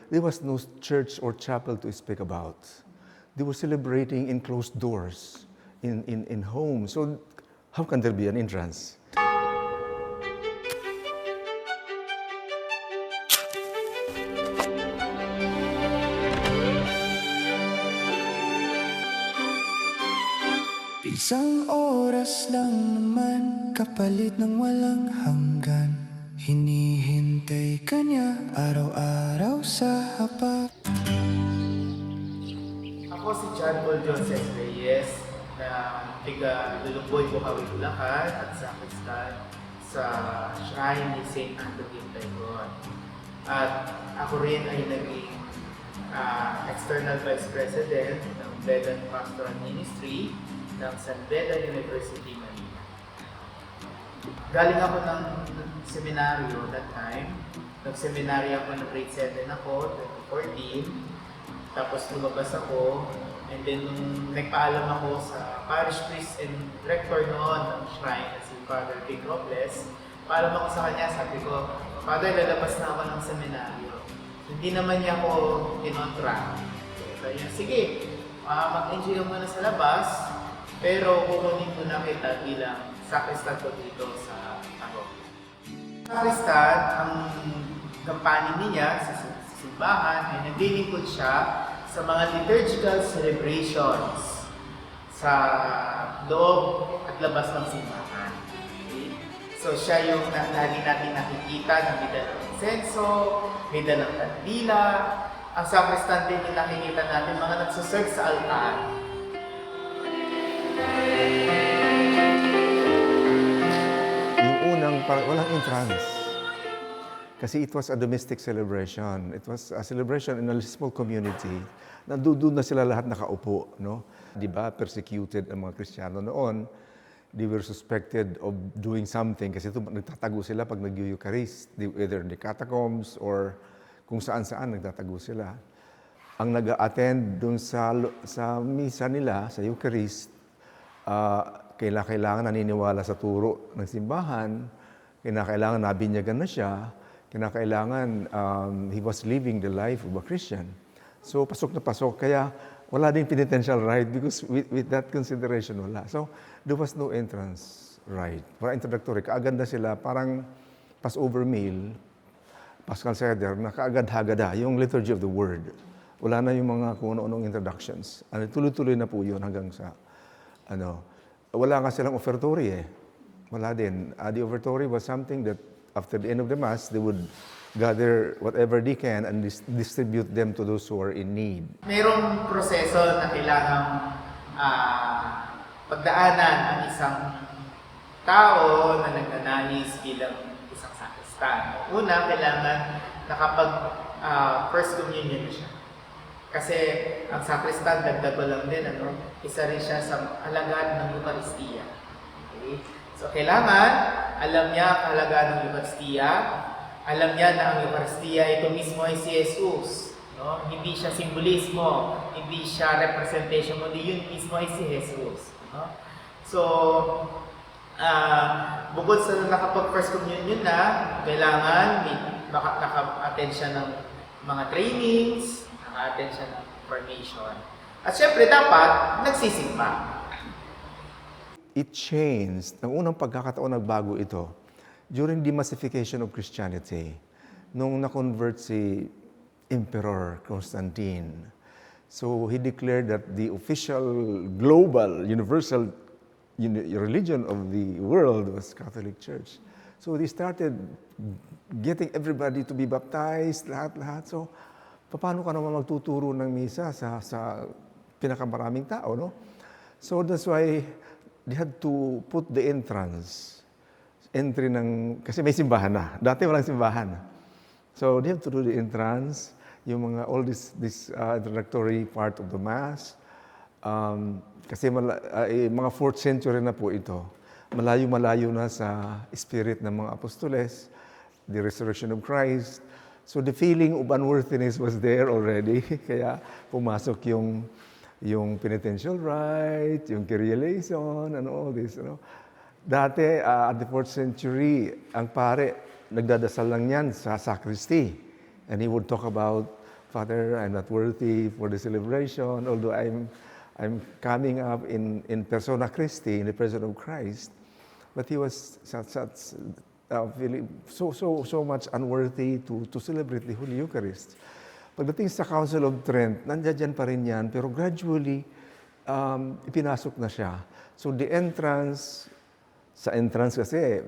there was no church or chapel to speak about. They were celebrating in closed doors, in homes. So how can there be an entrance? Isang oras lang naman, kapalit ng walang hanggan. Hinihintay ka niya araw-araw sa hapag. Ako si John Paul Joseph Reyes na tiga Lulumboy, Bukawi, Bulacan at sakristan sa Shrine ni St. Anthony of Taiwan. At ako rin ay naging External Vice President ng Bedan Pastoral Ministry ng San Beda University, Manila. Galing ako ng seminaryo that time. Nag-seminary ako ng grade 7 ako, 2014. Tapos lumabas ako. And then nung nagpaalam ako sa parish priest and rector noon ng shrine na si Father Vic Robles, paalam ako sa kanya, sabi ko, Father, lalabas na ako ng seminaryo. Hindi naman niya ako kinontra. Sabi niya, sige, mag-enjoy mo na sa labas, pero kukunin ko na kita bilang sakristan ko dito sa parokya. Sakristan, ang gampanin niya sa simbahan ay naglilingkod siya sa mga liturgical celebrations sa loob at labas ng simbahan. Okay? So siya yung lagi natin nakikita na may dalang insenso, may dalang kandila. Ang sakristan din yung nakikita natin mga nagsuserve sa altar. Yung unang, walang entrance. Kasi it was a domestic celebration. It was a celebration in a small community. Doon na sila lahat nakaupo, no? Di ba, persecuted ang mga Kristiyano noon. They were suspected of doing something kasi nagtatago sila pag nag-Eucharist, either in the catacombs or kung saan-saan nagtatago sila. Ang nag-attend doon sa misa nila, sa Eucharist, kailangan naniniwala sa turo ng simbahan, kailangan nabinyagan na siya, kailangan he was living the life of a Christian. So pasok na pasok, kaya wala din penitential rite because with that consideration wala. So there was no entrance rite. Para introductory, kaagad na sila, parang Passover meal, Paschal Seder, na kaagad-hagada, yung liturgy of the word. Wala na yung mga kung ano-anong introductions. Tuloy-tuloy na po yun hanggang sa wala nga silang offertory eh. Wala din. The offertory was something that after the end of the Mass, they would gather whatever they can and distribute them to those who are in need. Mayroong proseso na kailangang pagdaanan ang isang tao na nagnanais bilang isang sakristan. Una, kailangan nakapag first communion na siya. Kasi ang sakristan, dagdag ko lang din, isa rin siya sa alagad ng Eucharistia. Okay? So kailangan, alam niya ang halaga ng Eucharistia, alam niya na ang Eucharistia, ito mismo ay si Jesus. No? Hindi siya simbolismo, hindi siya representation, kundi yun mismo ay si Jesus. No? So, bukod sa nakapag-first communion na, kailangan naka-attend siya ng mga trainings, naka-attend siya ng formation. At syempre, dapat nagsisimba. It changed. Ang unang pagkakataon nagbago ito during the massification of Christianity. Nung na-convert si Emperor Constantine. So he declared that the official, global, universal religion of the world was Catholic Church. So they started getting everybody to be baptized, lahat-lahat. So paano ka naman magtuturo ng misa sa pinakamaraming tao, no? So that's why they had to put the entry kasi may simbahan na. Dati walang simbahan. So they have to do the entrance, yung mga, all this introductory part of the Mass. Kasi mga 4th century na po ito. Malayo-malayo na sa spirit ng mga apostoles, the resurrection of Christ. So the feeling of unworthiness was there already. Kaya pumasok yung penitential rite, yung Kyrie eleison, and all this. Dati, at the 4th century, ang pare, nagdadasal lang yan sa sacristy. And he would talk about Father, I'm not worthy for the celebration, although I'm coming up in persona Christi, in the person of Christ. But he was feeling so much unworthy to celebrate the Holy Eucharist. Pagdating sa Council of Trent, nandiyan pa rin yan, pero gradually, ipinasok na siya. So the entrance, sa entrance kasi,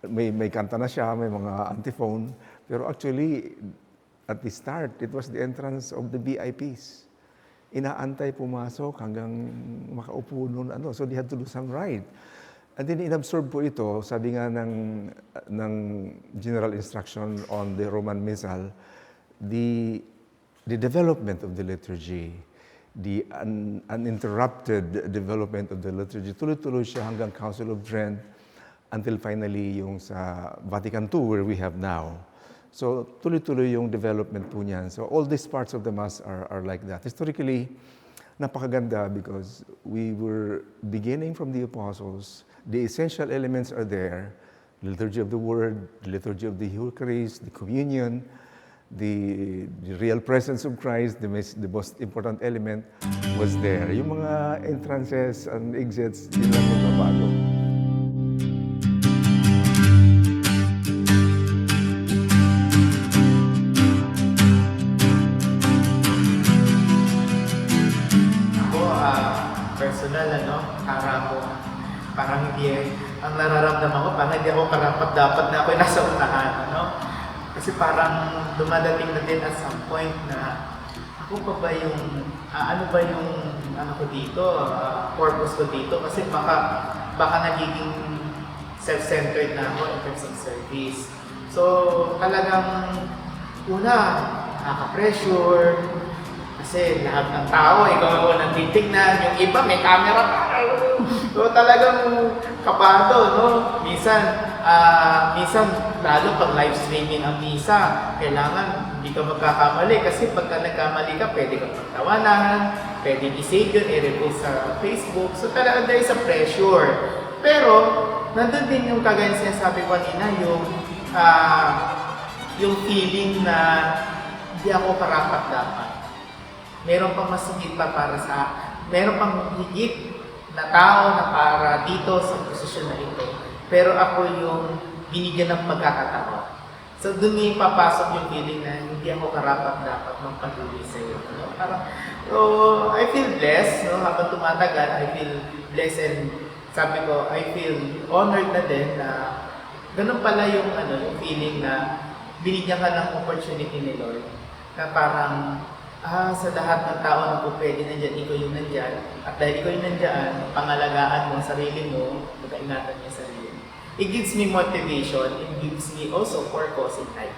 may kanta na siya, may mga antiphon, pero actually, at the start, it was the entrance of the VIPs. Inaantay pumasok hanggang makaupo nun, so they had to do some rite. And then inabsorb po ito, sabi nga ng general instruction on the Roman Missal, the development of the liturgy, the uninterrupted development of the liturgy, tuloy-tuloy siya hanggang Council of Trent until finally yung sa Vatican II where we have now. So tuloy-tuloy yung development po niyan. So all these parts of the Mass are like that. Historically, napakaganda because we were beginning from the Apostles. The essential elements are there. The liturgy of the Word, the liturgy of the Eucharist, the communion, the real presence of Christ, the most important element was there. Yung mga entrances and exits, yun lang yung babago. Ako, personal, parang hindi, ang nararamdaman ko, parang hindi ako karapat-dapat na ako nasa unahan, Kasi parang dumadating na din at some point na ako pa ba yung, ano ba yung ko dito, purpose ko dito. Kasi baka nagiging self-centered na ako in terms of service. So talagang una, nakaka-pressure. Kasi lahat ng tao, ikaw ako nang titignan, yung iba may camera pa. So talagang kabado, Minsan lalo pag live streaming ang misa, kailangan hindi ka magkakamali kasi pagka nagkamali ka, pwede kang pagtawanan, pwede i-save yun, i-repost sa Facebook. So talagang there is a pressure. Pero, nandun din yung kagaya sinasabi ko kanina, yung feeling na hindi ako karapat-dapat. Meron pang mas higit pa meron pang higit na tao na para dito sa posisyon na ito. Pero ako yung binigyan ng pagkakataon. So doon may papasok yung feeling na hindi ako karapat-dapat magpatuloy sa iyo. So I feel blessed, habang tumatagal, I feel blessed and sabi ko, I feel honored na din na ganun pala yung feeling na binigyan ka ng opportunity ni Lord na parang sa lahat ng tao na po pwede nandyan, ikaw yung nandyan. At dahil ikaw yung nandyan, pangalagaan mo ang sarili mo, mag-ingatan niya sarili mo. It gives me motivation, it gives me also purpose in life.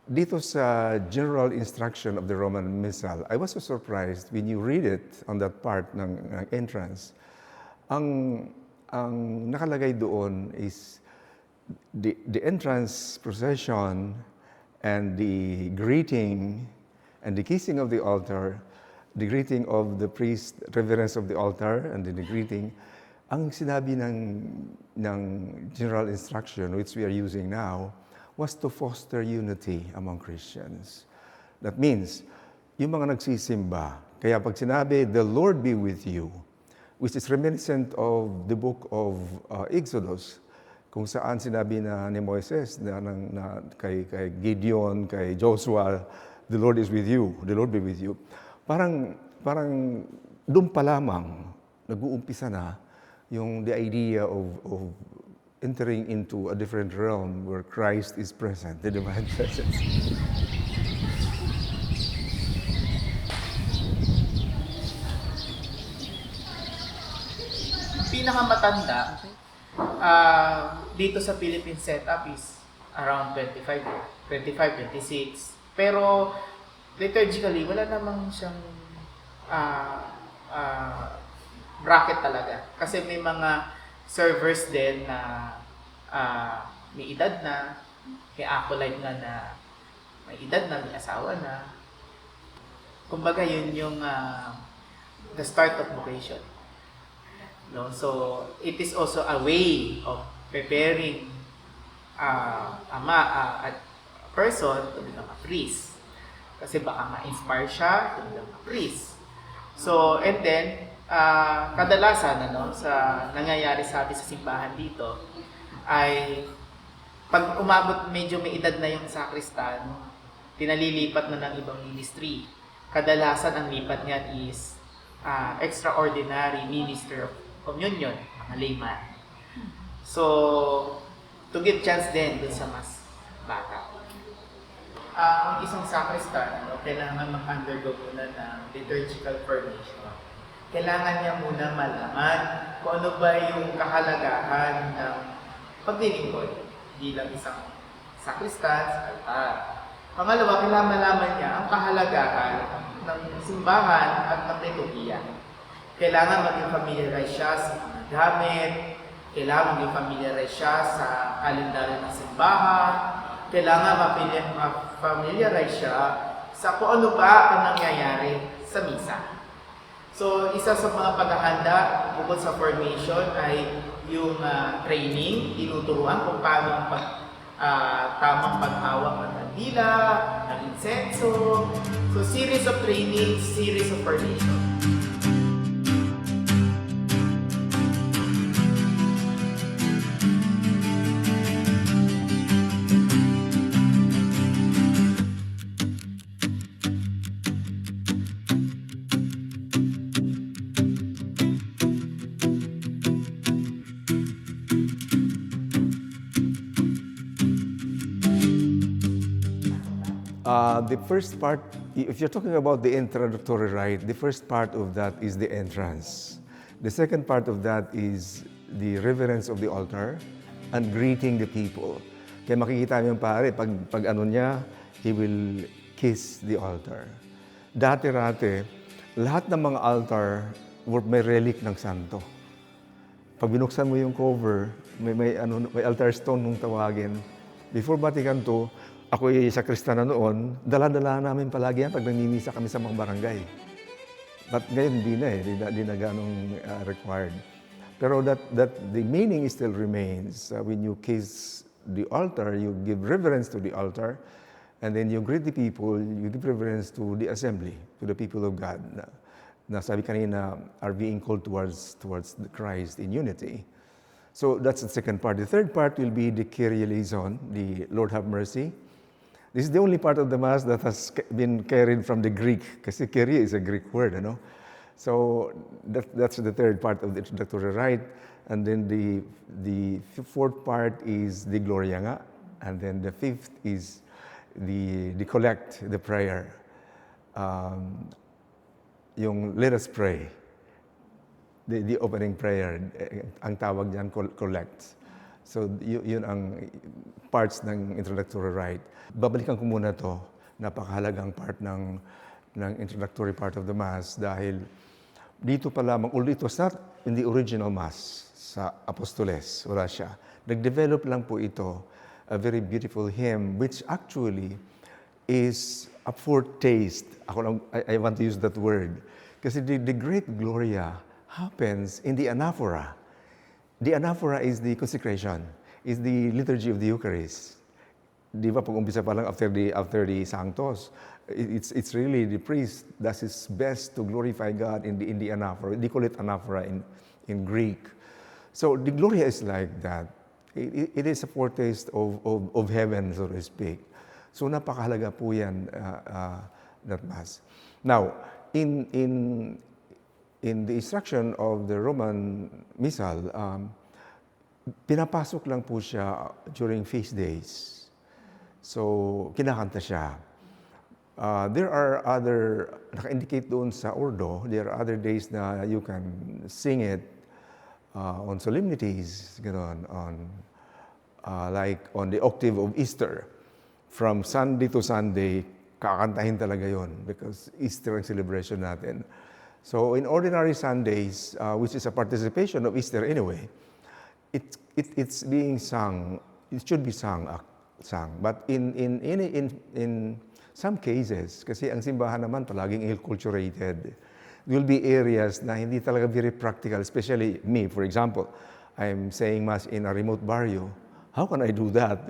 Dito sa general instruction of the Roman Missal, I was so surprised when you read it on that part ng entrance. Ang nakalagay doon is the entrance procession and the greeting and the kissing of the altar, the greeting of the priest, reverence of the altar, and then the greeting, ang sinabi ng general instruction, which we are using now, was to foster unity among Christians. That means, yung mga nagsisimba, kaya pag sinabi, the Lord be with you, which is reminiscent of the book of Exodus, kung saan sinabi na ni Moises na kay Gideon, kay Joshua, the Lord is with you, the Lord be with you. Parang doon pa lamang nag-uumpisa na yung the idea of entering into a different realm where Christ is present, the divine presence. Pinakamatanda dito sa Philippine setup is around 25, 26. Pero liturgically, wala namang siyang bracket talaga. Kasi may mga servers din na may edad na, may acolyte na may edad na, may asawa na. Kumbaga yun yung the start of vocation. No? So, it is also a way of preparing person to become a priest. Kasi baka ma-inspire siya to become a priest. So, and then, kadalasan, sa nangyayari sa simbahan dito, ay pag umabot medyo may edad na yung sakristan, pinalilipat na ng ibang ministry. Kadalasan ang lipat niyan is extraordinary minister of communion, mga layman. So, to give chance din dun sa mas bata. Ang isang sakristan, kailangan mag-undergo muna ng liturgical formation. Kailangan niya muna malaman kung ano ba yung kahalagahan ng paglilingkod bilang isang sakristan sa altar. Pangalawa, kailangan malaman niya ang kahalagahan ng simbahan at ng liturgiya. Kailangan maging familiarize siya sa mga gamit, kailangan maging familiarize siya sa kalendaryo ng simbahan, kailangan ma-familiarize siya sa kung ano ba ang nangyayari sa misa. So, isa sa mga paghahanda bukod sa formation ay yung training, tinuturuan kung paano ang tamang paghawak ng kandila, ng insenso. So, series of training, series of formation. The first part, if you're talking about the introductory rite, the first part of that is the entrance. The second part of that is the reverence of the altar and greeting the people. Kaya makikita niyo yung pare, pag ano niya, he will kiss the altar. Dati-rati, lahat ng mga altar may relic ng santo. Pag binuksan mo yung cover, may altar stone nung tawagin. Before Vatican II, ako ay sakrista na noon, dala-dala namin palagi yan pag namimisa kami sa mga barangay. But ngayon hindi na hindi na ganong required. Pero that the meaning still remains. When you kiss the altar, you give reverence to the altar, and then you greet the people, you give reverence to the assembly, to the people of God, na sabi kanina are being called towards the Christ in unity. So that's the second part. The third part will be the Kyrie eleison, the Lord have mercy. This is the only part of the Mass that has been carried from the Greek, kasi Kyrie is a Greek word, So that's the third part of the introductory rite. And then the fourth part is the Gloria nga. And then the fifth is the collect, the prayer. Yung let us pray. The opening prayer, ang tawag diyan collect. So yun ang parts ng introductory rite. Babalikan ko muna to, napakahalagang part ng introductory part of the Mass dahil dito pa lamang, although it was not in the original Mass sa Apostoles, wala siya. Nag-develop lang po ito, a very beautiful hymn which actually is a foretaste. I want to use that word. Kasi the great Gloria happens in the anaphora. The anaphora is the consecration, is the liturgy of the Eucharist. Di ba, pag umpisa pa lang after the Sanctos, it's really the priest does his best to glorify God in the anaphora. They call it anaphora in Greek. So the Gloria is like that. It is a foretaste of heaven, so to speak. So napakahalaga po yan, that Mass. Now, in the instruction of the Roman Missal, pinapasok lang po siya during feast days. So, kinakanta siya. There are other, naka-indicate doon sa ordo, there are other days na you can sing it on solemnities, gano'n, like on the octave of Easter. From Sunday to Sunday, kakantahin talaga yon because Easter ang celebration natin. So in ordinary Sundays, which is a participation of Easter anyway, it's being sung. It should be sung. But in some cases, kasi ang simbahan naman palaging acculturated, there will be areas na hindi talaga very practical, especially me, for example. I'm saying Mass in a remote barrio. How can I do that?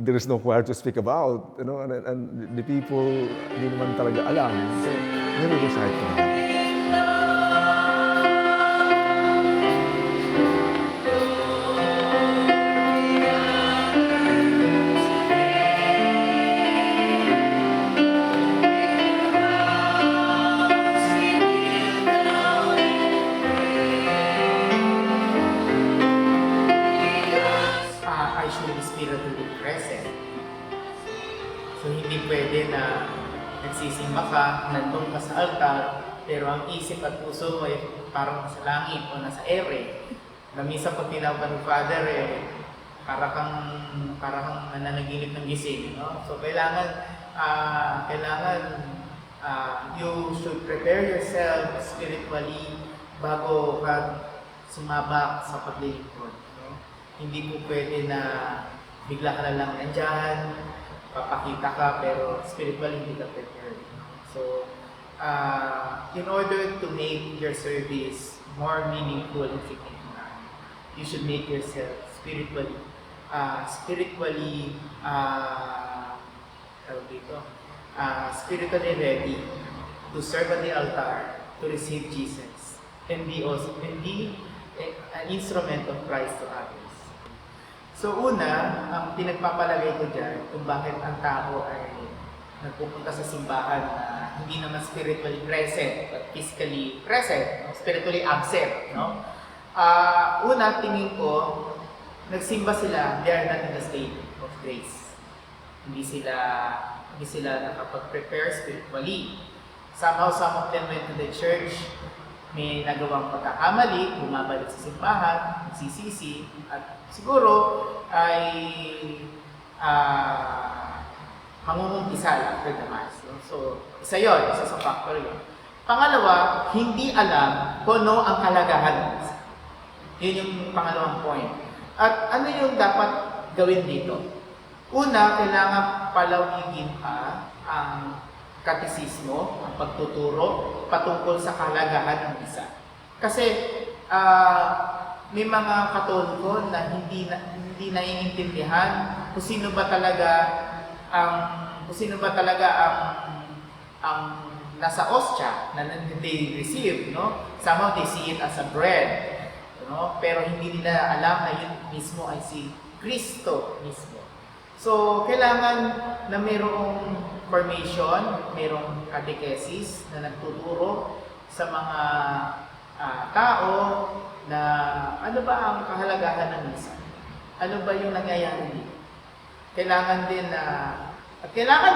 there is no choir to speak about, and the people hindi naman talaga alam. So, nire-recite ko naman. I should be spiritually present. So hindi pwede na nagsisimba ka, nandun ka sa altar, pero ang isip at puso mo ay parang nasa langit o nasa ere. Na minsan pag tinawag ng Father, para kang nananaginip ng gising. No? So kailangan you should prepare yourself spiritually bago ka sumabak sa paglilingkod. No? Hindi po pwede na bigla ka na lang nandyan, papakita ka, pero spiritually hindi ka prepared. So, in order to make your service more meaningful and significant, you should make yourself spiritually ready to serve at the altar, to receive Jesus, and be an instrument of Christ to others. So una, ang pinagpapalagay ko dyan kung bakit ang tao ay nagpupunta sa simbahan na hindi naman spiritually present, but physically present, spiritually absent. No? Una, tingin ko, nagsimba sila, they are not in the state of grace. Hindi sila nakapag-prepare spiritually. Somehow, some of them went to the church, may nagawang pagkakamali, bumabalik sa simbahan, nagsisisi, at siguro ay mangungumpisal after the Mass. So, isa sa factor yun. Pangalawa, hindi alam kung ano ang kalagahan ng Misa. Yun yung pangalawang point. At ano yung dapat gawin dito? Una, kailangan palawigin pa ang katisismo, ang pagtuturo patungkol sa kalagahan ng Misa. Kasi may mga katoliko na hindi naiintindihan kung sino ba talaga ang nasa ostya na they receive, no? Somehow they see it as a bread, no? Pero hindi nila alam na yun mismo ay si Kristo mismo. So, kailangan na mayroong formation, mayroong catechesis na nagtuturo sa mga tao na ano ba ang kahalagahan ng Misa? Ano ba yung nangyayari dito? Kailangan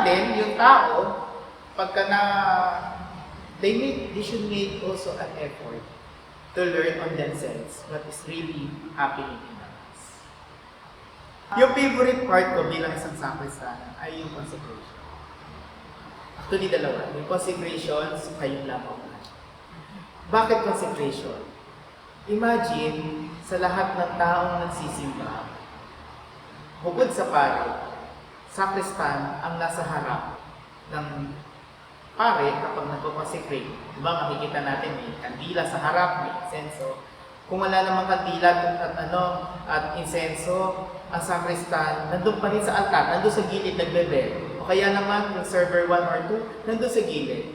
din yung tao pagka they should make also an effort to learn on themselves what is really happening in the Mass. Yung favorite part ko bilang isang sakristan ay yung consecration. Actually, dalawa. Yung consecration, kayong lamang. Bakit consecration? Imagine, sa lahat ng taong nagsisimba, bukod sa pare, sakristan ang nasa harap ng pare kapag nagpo-consecrate. Diba, makikita natin may kandila sa harap, may insenso. Kung wala namang kandila at insenso, ang sakristan nandun pa rin sa altar, nandun sa gilid nagbe-bell. O kaya naman, yung server 1 or 2, nandun sa gilid.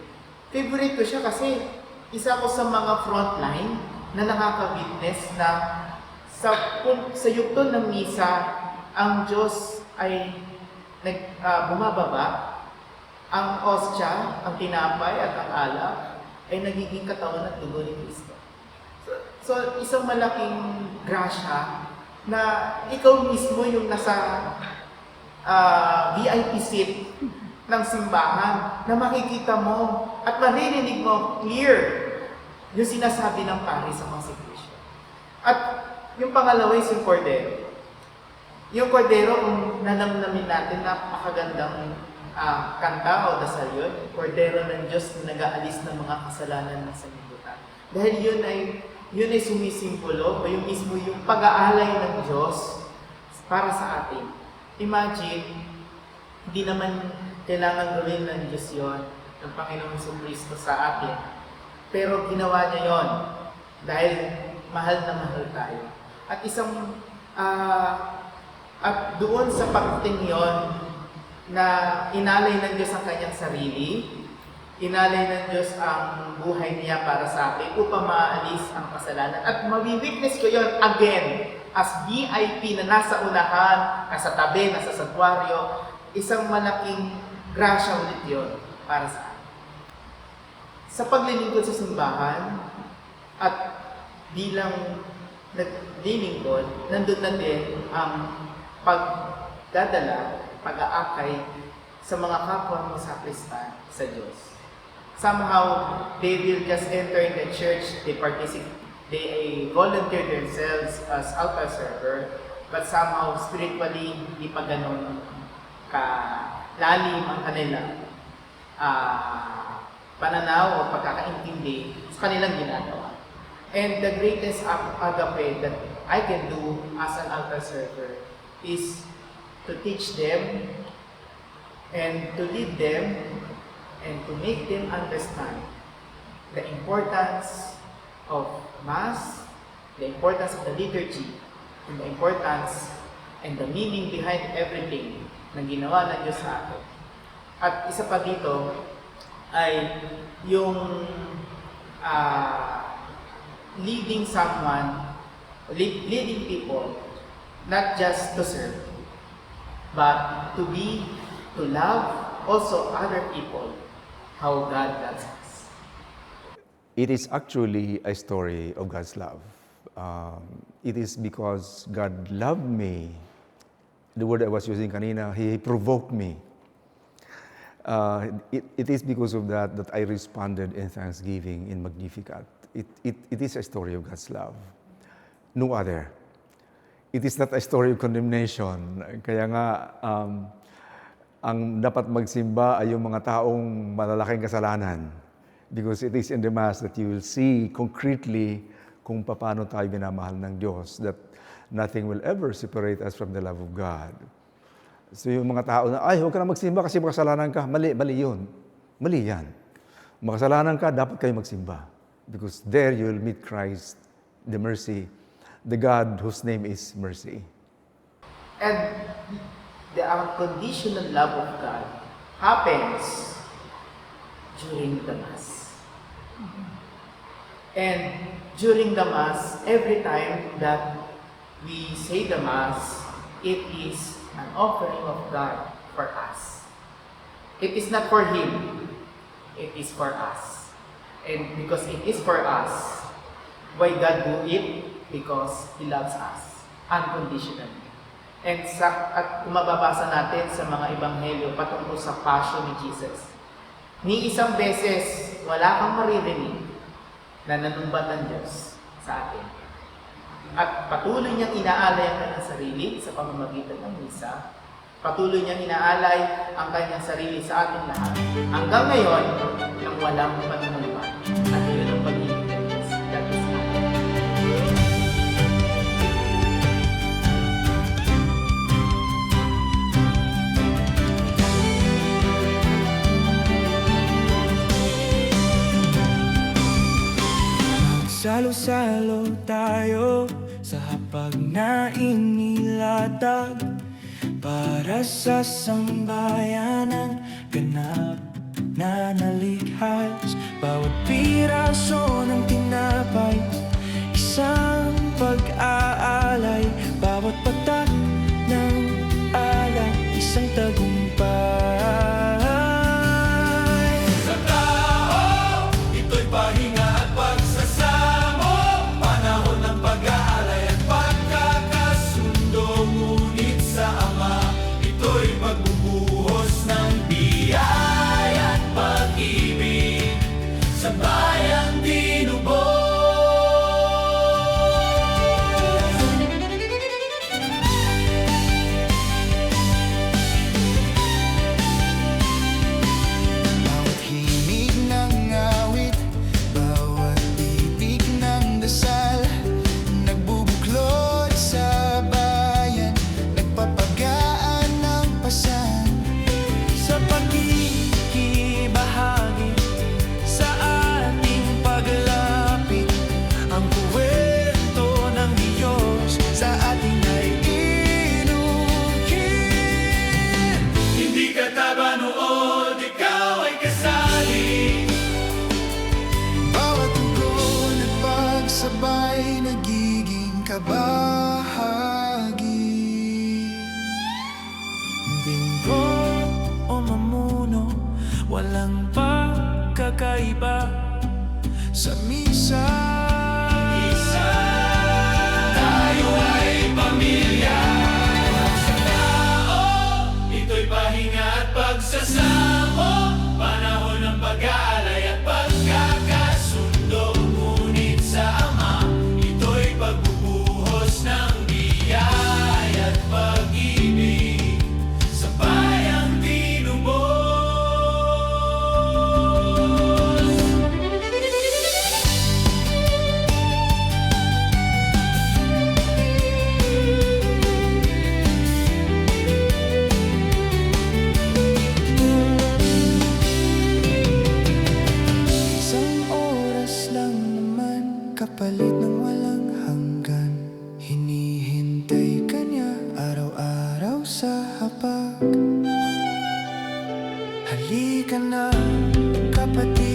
Favorite ko siya kasi isa ko sa mga frontline na nakaka-witness na sa yugto ng misa, ang Diyos ay bumababa, ang ostya, ang tinapay at ang alak ay nagiging katawan at dugo ni Kristo. So isang malaking grasya na ikaw mismo yung nasa VIP seat ng simbahan na makikita mo at maririnig mo clear yung sinasabi ng pari sa consecration. At yung pangalawa is yung cordero. Yung cordero, kung nanamnamin natin, napakagandang kanta o dasal yun. Cordero ng Diyos na nag-aalis ng mga kasalanan ng sanlibutan. Dahil yun ay sumisimbolo o yung mismo yung pag-aalay ng Diyos para sa atin. Imagine, hindi naman kailangan gawin ng Diyos yun, ng Panginoong Kristo sa atin. Pero ginawa niya yon dahil mahal na mahal tayo. At isang At doon sa pagdating yon na inalay ng Diyos ang kanyang sarili, inalay ng Diyos ang buhay niya para sa akin upang maalis ang kasalanan. At mawi-witness ko yon again as VIP na nasa unahan, nasa tabi, nasa santuario. Isang malaking grasya ulit yun para sa akin. Sa paglilingkod sa simbahan at bilang naglilingkod, nandun na din ang pagdadala, pag-aakay sa mga kapwa mo sakristan sa Diyos. Somehow, they will just enter in the church, they volunteer themselves as altar server, but somehow, spiritually, hindi pa ganun ka-lalim ang kanilang pananaw o pagkakaintindi sa kanilang ginagawa. And the greatest agape that I can do as an altar server is to teach them and to lead them and to make them understand the importance of Mass, the importance of the liturgy, and the importance and the meaning behind everything na ginawa ng Diyos sa atin. At isa pa dito ay yung leading people, not just to serve, but to love also other people, how God loves us. It is actually a story of God's love. It is because God loved me. The word I was using kanina, He provoked me. It is because of that I responded in thanksgiving in Magnificat. It is a story of God's love. No other. It is not a story of condemnation. Kaya nga, ang dapat magsimba ay yung mga taong malalaking kasalanan. Because it is in the Mass that you will see concretely kung paano tayo binamahal ng Diyos, that nothing will ever separate us from the love of God. So yung mga tao na, ay, huwag ka na magsimba kasi makasalanan ka. Mali yun. Mali yan. Makasalanan ka, dapat kayo magsimba. Because there you will meet Christ, the mercy, the God whose name is mercy. And the unconditional love of God happens during the Mass. And during the Mass, every time that we say the Mass, it is an offering of God for us. It is not for Him, it is for us. And because it is for us, why God do it? Because He loves us unconditionally. And at kung mababasa natin sa mga ebanghelyo patungkol sa passion ni Jesus, ni isang beses wala kang maririnig na nanumbat ng Diyos sa atin. At patuloy niyang inaalay ang kanyang sarili sa pamamagitan ng misa. Patuloy niyang inaalay ang kanyang sarili sa ating lahat. Hanggang ngayon, nang walang panunumbat. At yun ang pag-ibig ng Diyos. That is all. Salo-salo tayo sa hapag na inilatag para sa sambayanan ganap na nalikhas. Bawat piraso ng tinapay, isang pag-aalay. Bawat patak ng alak, isang tagumpay. Sa tao, ito'y pahinga at pagsasamo, panahon ng pag-aalay at pagkakasundo. Ngunit sa Ama, ito'y magbubuhos ng biyaya at pag-ibig sa bayang di walang pagkakaiba sa misa. Tayo ay pamilya sa tao, ito'y pahinga at pagsasamo, panahon ng pag-aalay at pagkakasundo. Ngunit sa Ama, ito'y pagbubuhos ng biyaya at pag-ibig sa bayang tinubos. Isang oras lang naman, kapalit ng walang hanggan. Hinihintay ka niya araw-araw sa hapag. Halika na, kapatid.